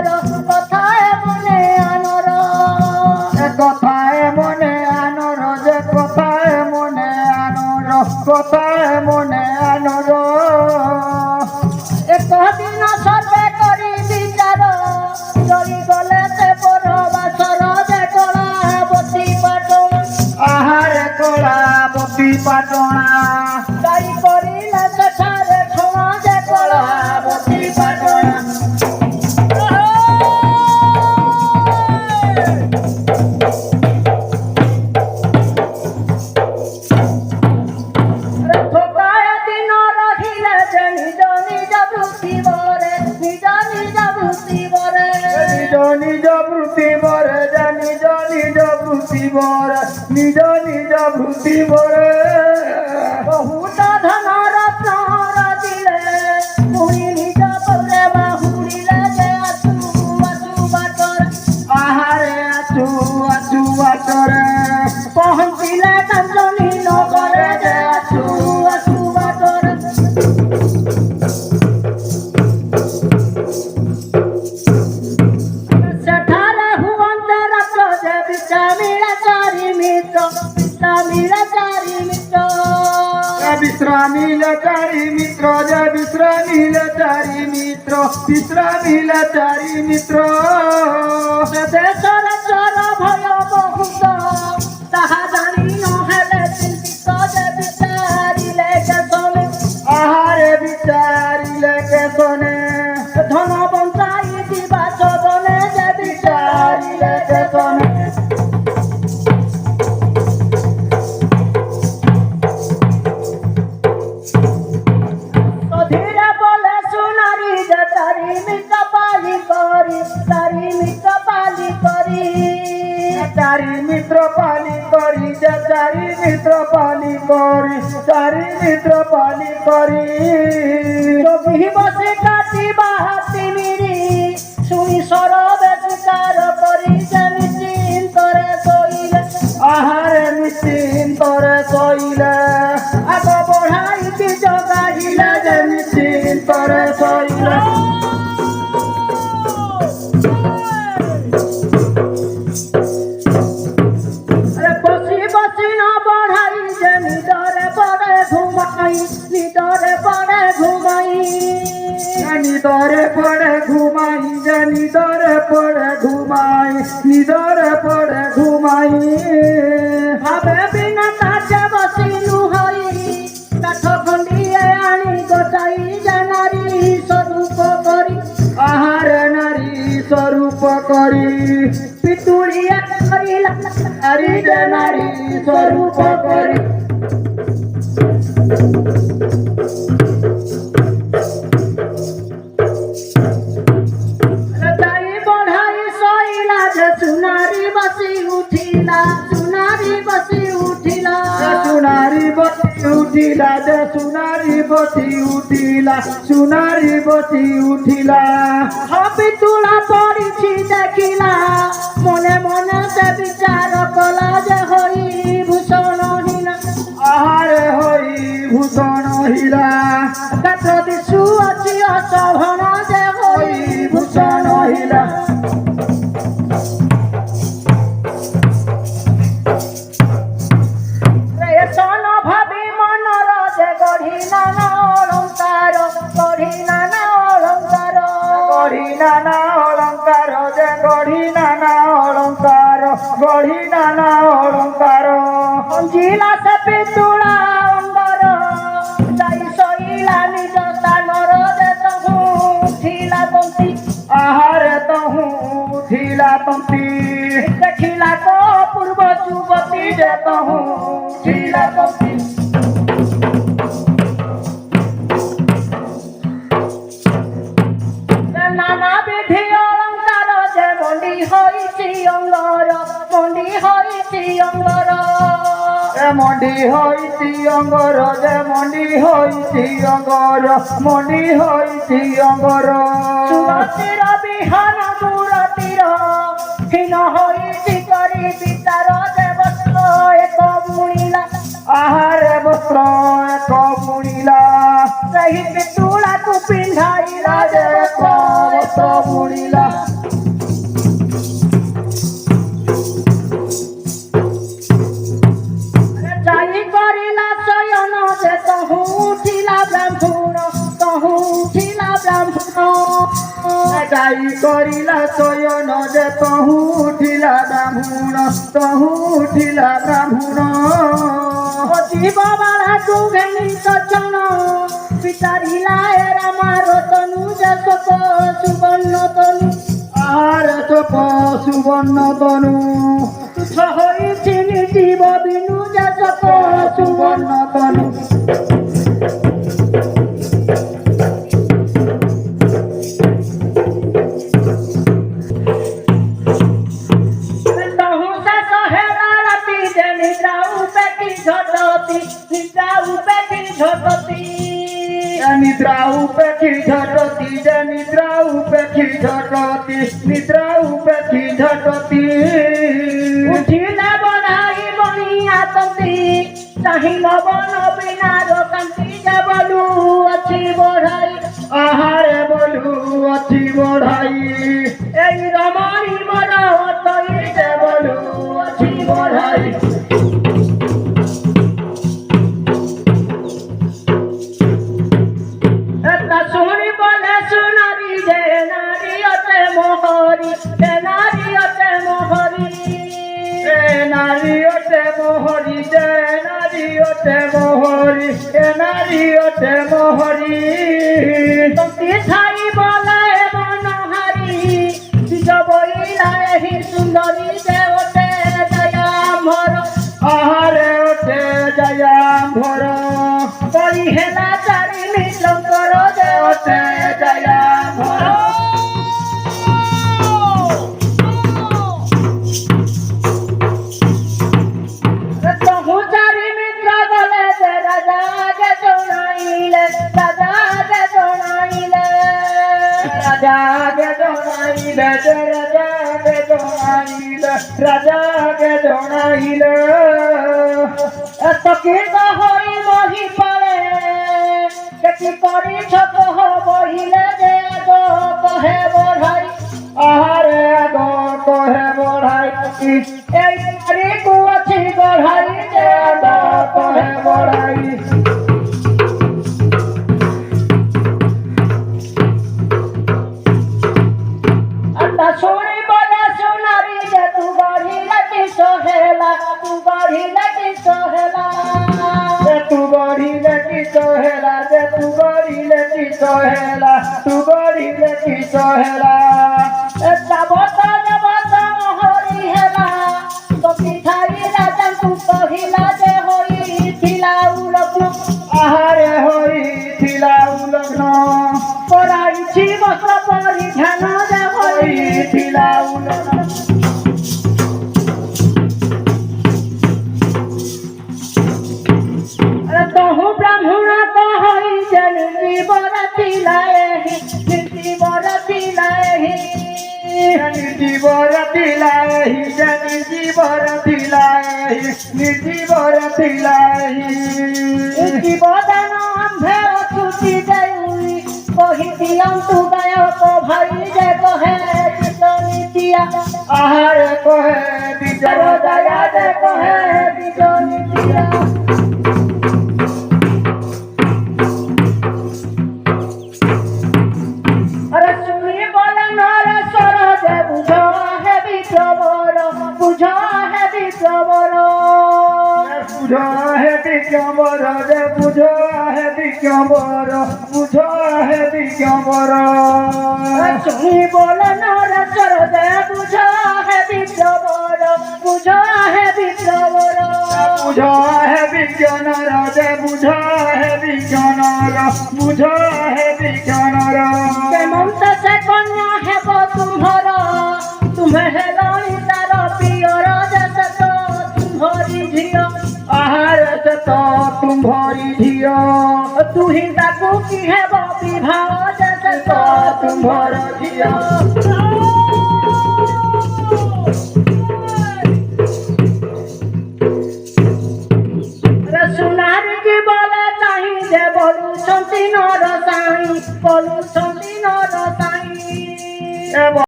আনর কথায় মনে আনর কথায় মনে আনর যে কথায় মনে আনর কথায় মনে আনর একদিন সর্বে করি বিচার চলি গলে সে বড় বাসর যে কলাবতী পাটনা আহারে কলাবতী পাটনা গাই করিলে সেঠারে ক্ষমা যে কলাবতী পাটনা ঠোকায় দিন রহিলে যে নিজ নিজ বৃত্তি বরে নিজ নিজ বৃত্তি বরে নিজ নিজ বৃত্তি বরে যে নিজ নিজ বৃত্তি বরে নিজ নিজ বৃত্তি বরে বহুত ধন রত্ন দিলে মুনি নিজ পরে বাহুড়িলে যে আছু আছু বাটর আহারে আছু আছু বাটরে পহঞ্চিলে কাঞ্চনী নগরে যে আছু আছু বাটর সেঠারে হুয়ন্তে রাত্র যে বিশ্রামীরা চারি মিত্র বিশ্রামীরা চারি মিত্র विश्रामीला चारी मित्र जय विश्रामीला चारी मित्र विश्रामीला चारी मित्र দেশর চর ভয় বহুত তাহা জানি নহলে চিন্তিত যে বিচারিলে কেশনে आहारे विचारिले के सोने ধন বঞ্চাই দিবা সদনে যে বিচারিলে কেশনে ধীরে বলে সুনারি যে তারি মিত্র পালি করি তারি মিত্র পালি করি चारी मित्र पाली करी जय चारी मित्र पाली करी चारी मित्र पाली करी যোগী বসে কাটিবা হাতি মিরি শুনি সরবে স্বীকার করি যে নিশ্চিন্তরে শৈলে आहारे निश्चिन्तरे शैले আগ বঢ়াইতি জগাইলে যে निश्चिन्तरे शैले বসি বসি ন বঢ়াই যে নিদরে পড়ে ঘুমাই নিদরে পড়ে ঘুমাই निदरे पड़े घुमाई जे निदरे पड़े घुमाई निदरे पड़े घुमाई ভাবে বিনা কাছে বসি নুহই কাঠ খন্ডিয়ে আনি গোটাই যে নারী স্বরূপ করি आहारे नारी स्वरूप करी পিতুড়িয়া করিলা नारी जे नारी स्वरूप करी তাই বঢ়াই শৈলা যে সুনারি বসি উঠিলা সুনারি বসি উঠিলা सुनारी बसी उठिला जे सुनारी बसी उठिला सुनारी बसी उठिला হবি তুলা পড়িছি দেখিলা মনে মনে সে বিচার কলা যে হই ভূষণহীনা आहारे होई भूषण हिला গাত্র দিশু অছি অশোভন যে হই ভূষণ হীনা রেশন ভাবি মনর যে গঢ়ি নানা অলঙ্কার গঢ়ি নানা অলঙ্কার गढ़ी नाना अलंकार जे गढ़ी नाना अलंकार गढ़ी नाना अलंकार অঞ্জিলা সে পিতুলা অঙ্গর যাই শৈলা নিজ স্থানর যে তহু উঠিলা তন্তি आहारे तहु उठिला तंती দেখিলা কো পূর্ব যুবতী যে তহু উঠিলা তন্তি নানা বিধি অলঙ্কার যে মন্ডি হইছি অঙ্গর মন্ডি হইছি অঙ্গর মন্ডি হইছি অঙ্গর যে মন্ডি হইছি অঙ্গর মন্ডি হইছি অঙ্গর সুরতির বিহান মূরতির হীন হইছি করি বিচার যে বস্ত্র এক বুড়িলা আহারে বস্ত্র এক বুড়িলা ସେହି ପିତୁଳାକୁ ପିନ୍ଧାଇଲା ଯେ ବସ୍ତ୍ର ବୁଣିଲା ଯାଇ କରିଲା ଶୟନ ଯେ ତହୁଁ ଉଠିଲା ବ୍ରାହ୍ମଣ ତହୁଁ ଉଠିଲା ବ୍ରାହ୍ମଣ ଯାଇ କରିଲା ଶୟନ ଯେ ତହୁଁ ଉଠିଲା ବ୍ରାହ୍ମଣ ତହୁଁ ଉଠିଲା ବ୍ରାହ୍ମଣ জীব বাড়াକୁ ঘেনি সচন বিচারিলা এ রামার তনু যে সপ সুবর্ণ তনু আহারে চপ সুবর্ণ তনু তুচ্ছ হইছি জীব বিনু যে সপ সুবর্ণ তনু তহু শেষ হেলা রাতি যে নিদ্রা উপেক্ষি ঝটতি নিদ্রা উপেক্ষি ঝটতি নিদ্রা উপেক্ষি ঝটতি যে নিদ্রা উপেক্ষি ঝটতি নিদ্রা উপেক্ষি ঝটতি উঠিলে বনাই বনিয়াততি চাহিল বন বিনার কান্তি যে বলু অছি বঢ়াই আহারে বলু অছি বঢ়াই এই রমণী মন তৈ যে বলু অছি বঢ়াই এটা শুনি বলে সুনারি যে নারী অতে মোহরি যে নারী অতে মোহরি এ নারী ওঠে মোহরি যে নারী ওঠে মোহরি এ নারী ওঠে মোহরি তন্তি ছাই বলে মনোহারি বিজ বইলা এহি সুন্দরী যে ওঠে দয়া মর আহারে ওঠে জয়াম্ভর করি হেলা চারি মিত্রঙ্কর যে ওঠে জয়াম্ভর তহু চারি মিত্র গলে যে রাজা গে জনাইলে রাজা গে জনাইলে রাজাকে জনাইলে যে রাজাকে জনাইলে রাজাকে জনাইলে এত কীর্ত হই বহি পড়ে কি করিছ কহ বহিলে যে গো কহে বঢ়াই আহারে আগ কহে বঢ়াই এই নারীকু অছি গঢ়াই যে আগ কহে বঢ়াই আতা শুনি বলে সুনারি যে তু গঢ়িলে কি সোহেলা তু গঢ়িলে কি সোহেলা যে তু গঢ়িলে কি সোহেলা যে তু গঢ়িলে কি সোহেলা তু গঢ়িলে কি সোহেলা যাবত যাবত মোহরি হেলা তপি ঠাইলা তাଙ୍କୁ কহিলা যে হইଥିଲା উলগ্ন আহারে হইଥିଲା উলগ্ন କରାଇଛି ବସ୍ତ୍ର ପରିଧାନ ଯେ হইଥିଲା উলগ্ন ତହୁ ବ୍ରାହ୍ମଣ କହଇ ଯେ ନିର୍ଜୀବର ଥିଲା ଏହି ନିର୍ଜୀବର ଥିଲା ଏହି ନିର୍ଜୀବର ଥିଲା ଏହି ଯେ ନିର୍ଜୀବର ଥିଲା ଏହି ନିର୍ଜୀବର ଥିଲା ଏହି ଜୀବଦାନ ଆମ୍ଭେ ଅଛୁଟି ଦେଉଇ କହି ଦିଅନ୍ତୁ ଗାୟକ ଭାଇ ଯେ କହେ ନିତିଆ আহারে কহে বিজয় দয়া যে কহে নিতিଆ अरे सुनी बोले नारे सर जे बुझा है विक्रमर बुझा है विक्रमर বুঝা হে বিক্রমর যে বুঝা হে বিক্রমর বুঝা হে বিক্রমর सुनी बोले नारे सर जे बुझा है विक्रमर बुझा है विक्रमर বুঝা হে বিজ্ঞানর যে বুঝা হে বিজ্ঞানর বুঝা হে বিজ্ঞানর के ममता से